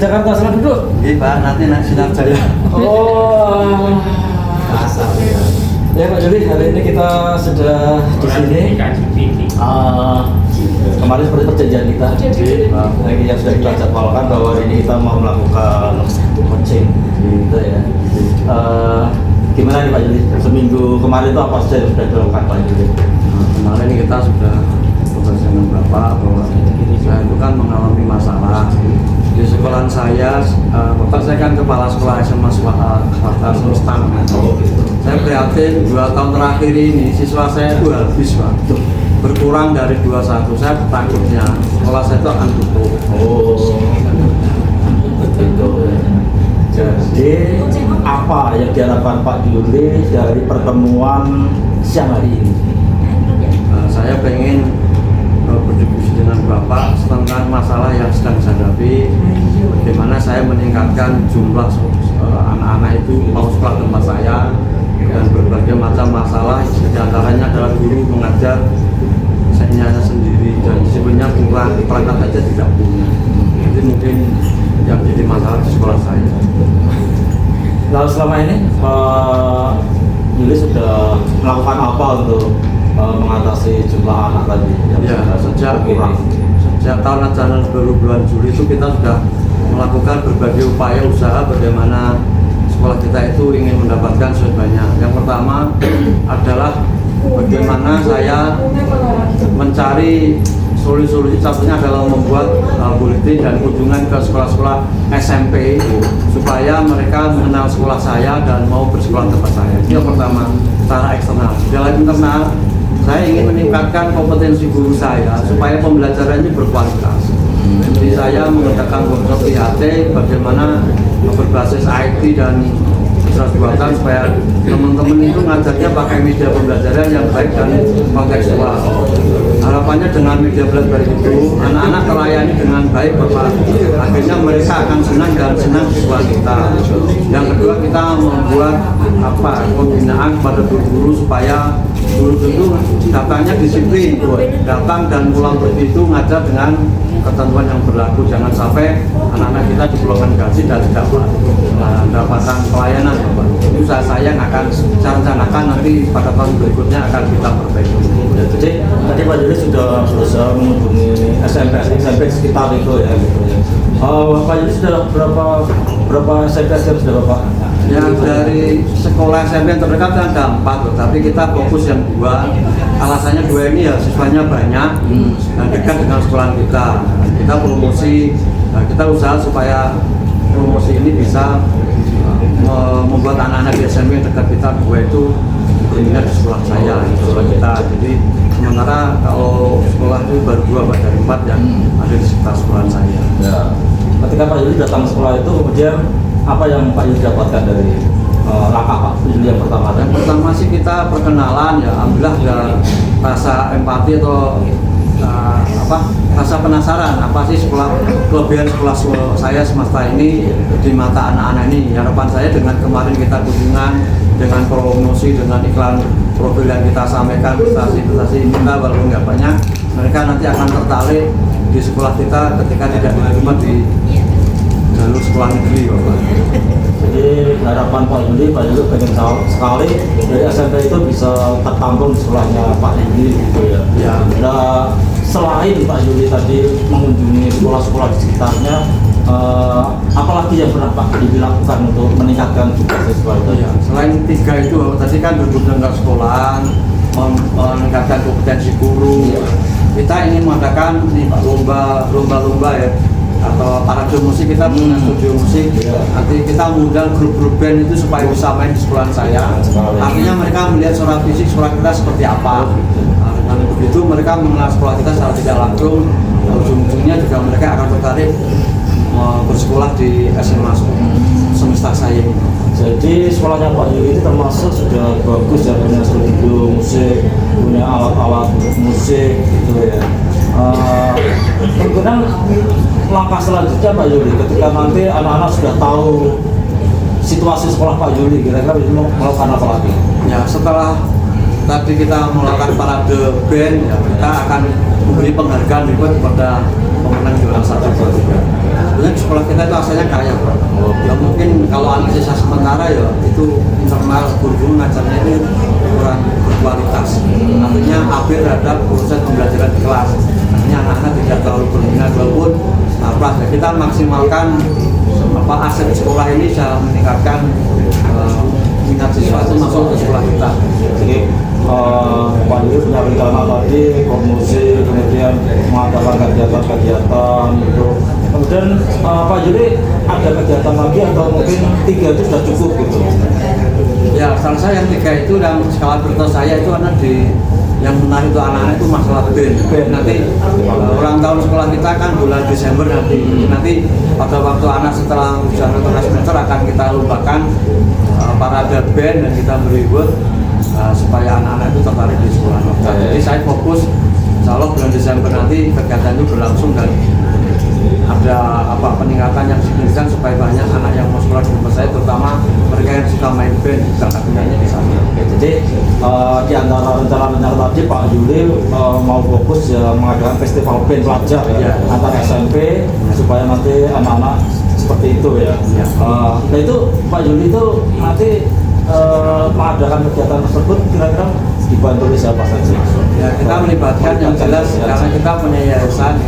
Jakarta, selamat duduk. Iya Pak, nanti sinar saya. Oh, asal ya. Ya Pak Juli, hari ini kita sudah di sini. Kemarin seperti perjanjian kita, lagi yang sudah kita jadwalkan bahwa hari ini kita mau melakukan coaching, gitu ya. Gimana nih Pak Juli? Seminggu kemarin itu apa saja yang sudah dilakukan Pak Juli? Kemarin kita sudah berbahas dengan Bapak bahwa saya itu kan mengalami masalah di sekolah saya. Bapak saya kan kepala sekolah SMA swasta semesta. Saya prihatin 2 tahun terakhir ini siswa saya itu habis Pak, berkurang dari 21. Saya takutnya sekolah saya itu akan tutup. Begitu. Jadi apa yang diharapkan Pak Juli dari pertemuan siang hari ini? Saya pengen berdiskusi dengan Bapak tentang masalah yang sedang saya hadapi, bagaimana saya meningkatkan jumlah anak-anak itu mau sekolah tempat saya, dan berbagai macam masalah, diantaranya adalah guru mengajar saya sendiri dan sebenarnya kurang perangkat saja tidak punya. Itu mungkin yang jadi masalah di sekolah saya. Lalu selama ini Pak Juli sudah melakukan apa untuk mengatasi jumlah anak tadi yang sejak tahun ajaran baru bulan Juli itu kita sudah melakukan berbagai upaya usaha bagaimana sekolah kita itu ingin mendapatkan sebanyak. Yang pertama adalah bagaimana saya mencari solusi satunya adalah membuat buletin dan kunjungan ke sekolah-sekolah SMP supaya mereka mengenal sekolah saya dan mau bersekolah tempat saya. Itu yang pertama, secara eksternal. Dalam internal, saya ingin meningkatkan kompetensi guru saya supaya pembelajarannya berkualitas. Jadi saya mengadakan workshop IAT bagaimana berbasis IT dan buatan supaya teman-teman itu ngajarnya pakai media pembelajaran yang baik dan kontekstual. Harapannya dengan media belajar itu anak-anak terlayani dengan baik Bapak. Akhirnya mereka akan senang dan senang di sekolah kita. Yang kedua, kita membuat pembinaan kepada guru supaya guru itu datangnya disiplin, datang dan pulang pergi itu ngajar dengan ketentuan yang berlaku. Jangan sampai anak-anak kita dipulangkan gaji dan tidak mendapatkan pelayanan Bapak. Itu saya yang akan saya rencanakan nanti pada tahun berikutnya akan kita perbaiki. Ya, jadi tadi Pak Juli sudah berusaha menghubungi SMP sekitar itu ya. Pak Juli sudah berapa SMP yang sudah Bapak? Yang dari sekolah SMP yang terdekat kan ada 4, tapi kita fokus yang 2. Alasannya 2 ini ya siswanya banyak dan dekat dengan sekolah kita. Kita promosi, kita usaha supaya promosi ini bisa membuat anak-anak di SMP yang dekat kita 2 itu berminat di sekolah saya, di sekolah kita. Jadi sementara kalau sekolah itu baru 2 dari 4 yang ada di sekitar sekolah saya. Ya. Ketika Pak Juli datang ke sekolah itu, kemudian apa yang Pak Juli dapatkan dari langkah Pak Juli yang pertama? Yang pertama sih kita perkenalan ya, alhamdulillah ada rasa empati atau rasa penasaran apa sih kelebihan sekolah saya semesta ini di mata anak-anak ini. Harapan saya dengan kemarin kita kunjungan, dengan promosi, dengan iklan profil yang kita sampaikan, prestasi kita walaupun nggak banyak, mereka nanti akan tertarik di sekolah kita ketika tidak diterima di jalur sekolah negeri Bapak. Jadi harapan Pak Juli pengen tahu sekali dari SMP itu bisa tertampung di sekolahnya Pak Juli gitu ya. Ya. Nah, selain Pak Juli tadi mengunjungi sekolah-sekolah di sekitarnya, apalagi yang pernah Pak Juli lakukan untuk meningkatkan jumlah siswa itu? Ya, selain 3 itu tadi kan berhubungan dengan sekolah, meningkatkan kompetensi guru. Kita ingin mengadakan lomba ya, atau parade musik. Kita punya studio musik. Nanti kita mengundang grup-grup band itu supaya bisa main di sekolah saya. Artinya mereka melihat secara fisik sekolah kita seperti apa. Dan begitu mereka mengenal sekolah kita secara tidak langsung, ujung-ujungnya juga mereka akan tertarik bersekolah di SMA semesta saya. Jadi sekolahnya Pak Juli ini termasuk sudah bagus ya, punya studio musik, punya alat-alat musik gitu ya. Kemudian langkah selanjutnya Pak Juli, ketika nanti anak-anak sudah tahu situasi sekolah Pak Juli, kira-kira mau melakukan apa lagi? Ya, setelah tadi kita melakukan parade band, ya kita akan memberi penghargaan juga kepada pemenang juara 1, 2, 3. sebetulnya di sekolah kita itu asalnya kaya Pak. Ya mungkin kalau analisis sementara ya itu internal guru-guru ngajarnya itu kurang berkualitas. Artinya hampir terhadap proses pembelajaran di kelas. Artinya anak-anak tidak terlalu berminat walaupun kelas kita maksimalkan aset sekolah ini bisa meningkatkan minat siswa itu masuk ke sekolah kita. Jadi Pak Yuli punya rencana tadi promosi, kemudian mengadakan kegiatan-kegiatan gitu. Kemudian Pak Yuli ada kegiatan lagi atau mungkin 3 itu sudah cukup gitu? Ya, salah saya yang 3 itu dan skala prioritas saya itu karena di yang menarik itu anak-anak itu masalah band. Nanti ulang tahun sekolah kita kan bulan Desember nanti pada waktu anak setelah ujian semester akan kita lombakan parade band dan kita beri reward supaya anak-anak itu tertarik di sekolah. Jadi saya fokus insya Allah bulan Desember nanti kegiatan itu berlangsung dan ada peningkatan yang signifikan supaya banyak anak yang mau sekolah di rumah saya, terutama mereka yang suka main band bakat minatnya di sana. Jadi di antara rencana-rencana tadi Pak Yuli mau fokus ya mengadakan festival band pelajar ya, antar SMP supaya nanti anak-anak seperti itu ya. Nah itu Pak Yuli itu nanti mengadakan kegiatan tersebut kira-kira dibantu oleh siapa saja? Ya, kita melibatkan yang jelas karena kita punya yayasan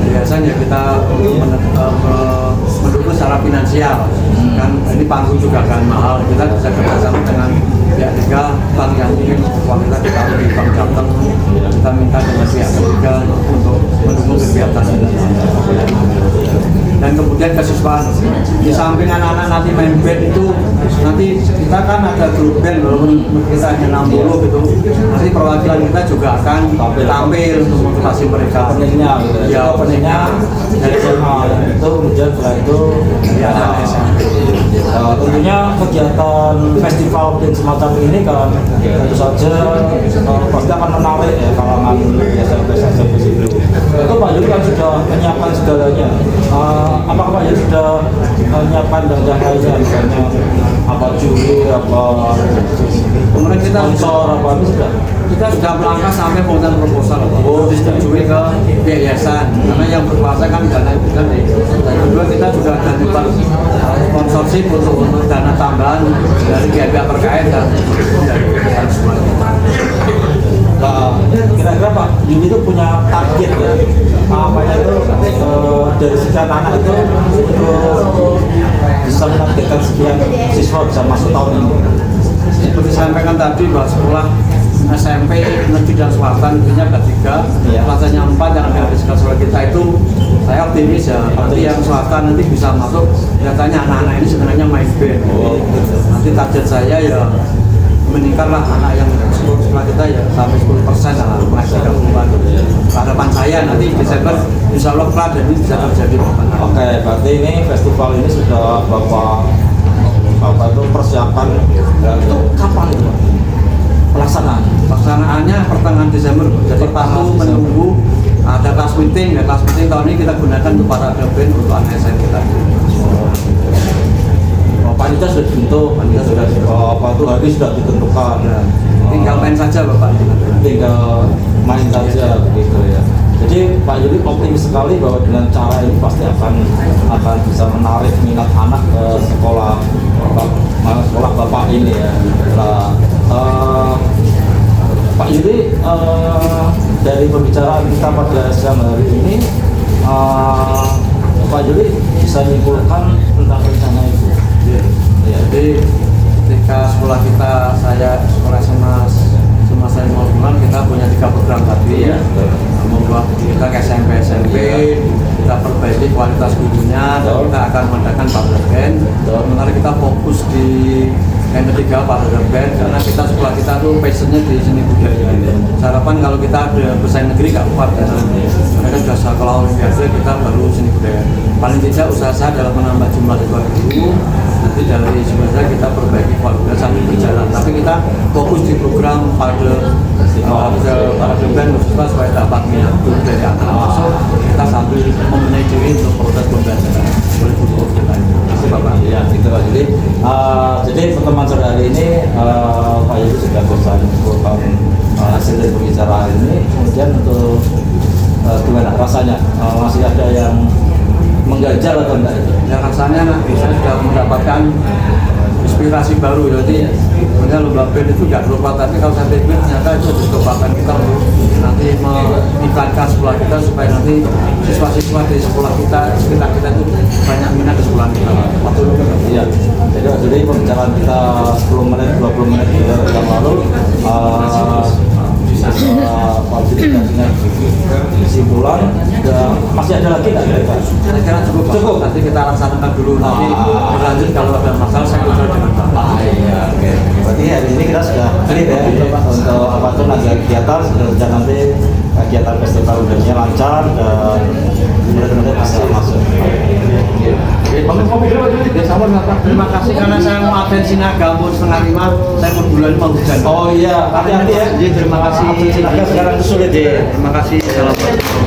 ya kita mendukung secara finansial kan ini panggung juga kan mahal, kita bisa kerjasama dengan pihak ketiga, bank yang ingin uang kita ditaruh di bank Jateng, kita minta dengan pihak ketiga untuk mendukung kegiatan ini. Dan kemudian kesiswaan di samping anak-anak nanti main band itu nanti kita kan ada grup band walaupun kita hanya 60 gitu, nanti perwakilan kita juga akan tampil untuk motivasi mereka. Openingnya gitu ya, openingnya dari SMA itu kemudian setelah itu ya SMP. Tentunya kegiatan festival band semacam ini kan tentu saja pasti akan menarik ya kalangan SMP itu. Itu Pak Yuli kan sudah menyiapkan segalanya. Apakah Pak Yuli sudah menyiapkan dan lainnya misalnya apa juri, apa kemudian kita sponsor, apa itu sudah? Kita sudah melangkah sampai pembuatan proposal disetujui ke yayasan karena yang berkuasa kan dana itu kan dan kedua kita juga ada buat sponsorship untuk dana tambahan dari pihak terkait dan dari pihak semuanya. Kira-kira Pak Yuli itu punya target ya, apanya itu dari sekian anak itu untuk bisa menargetkan sekian siswa bisa masuk tahun ini. Seperti saya sampaikan tadi bahwa sekolah SMP negeri dan swasta tentunya ada 3, kelasnya 4 yang ada di sekolah kita itu saya optimis ya, nanti yang swasta nanti bisa masuk. Nyatanya anak-anak ini sebenarnya main band. Nanti target saya ya meningkatlah anak yang sekolah kita ya sampai 10% lah masih gabungan. Harapan saya nanti Desember insya Allah kelas dan ini bisa terjadi. Oke, berarti ini festival ini sudah Bapak itu persiapan itu kapan itu Pak? Pelaksanaannya pertengahan Desember. Jadi perlu menunggu ada kelas meeting ya, kelas meeting tahun ini kita gunakan untuk para band untuk anak SM kita. Panitia sudah dibentuk, panitia sudah hari sudah ditentukan. Tinggal main saja Bapak. Tinggal main saja begitu ya. Jadi Pak Yuli optimis sekali bahwa dengan cara ini pasti akan bisa menarik minat anak ke sekolah Bapak ini ya. Pak Yuli dari pembicaraan kita pada siang hari ini, Pak Yuli bisa menyimpulkan tentang rencana itu. Jadi ketika sekolah kita, sekolah SMA saya mau bulan kita punya 3 program tadi ya, membuat kita ke SMP kita perbaiki kualitas gurunya dan kita akan mengadakan parade band. Sementara kita fokus di yang ketiga parade band karena kita sekolah kita tuh passionnya di seni budaya. Harapan kalau kita ada bersaing negeri gak kuat ya. Mereka sudah sekolah olimpiade, kita baru seni budaya. Paling tidak usaha saya adalah menambah jumlah siswa guru. Nanti dari sebenarnya kita perbaiki kualitas sambil berjalan. Tapi kita fokus di program parade band khususnya supaya dapat minat guru dari anak masuk. Kita sambil membenahi diri untuk proses pembelajaran oleh guru kita. Terima kasih Bapak. Ya, gitu Pak. Jadi pertemuan sore hari ini Pak Yuli sudah bisa mengumpulkan hasil dari pembicaraan ini. Kemudian untuk gimana rasanya? Masih ada yang mengganjal atau enggak itu? Ya rasanya saya sudah mendapatkan inspirasi baru. Jadi sebenarnya lomba band itu nggak lupa, tapi kalau saya pikir ternyata itu kesempatan kita untuk nanti mengiklankan sekolah kita supaya nanti siswa-siswa di sekolah kita, sekitar kita itu banyak minat di sekolah kita. Iya. Jadi pembicaraan kita 10 menit 20 menit yang lalu dengan kesimpulan masih ada lagi nggak kira-kira? Saya kira cukup. Cukup. Nanti kita laksanakan dulu. Nanti berlanjut kalau ada masalah saya kontrol dengan Bapak. Iya, oke. Berarti hari ini kita sudah clear ya untuk apa tuh kegiatan dan nanti kegiatan festival udahnya lancar dan mudah-mudahan bisa masuk. Terima kasih karena saya mau atensi naga umur setengah 5, saya mau bulan mau hujan. Oh iya, hati-hati ya. Terima kasih. Naga sekarang itu sulit ya. Terima kasih. Assalamualaikum.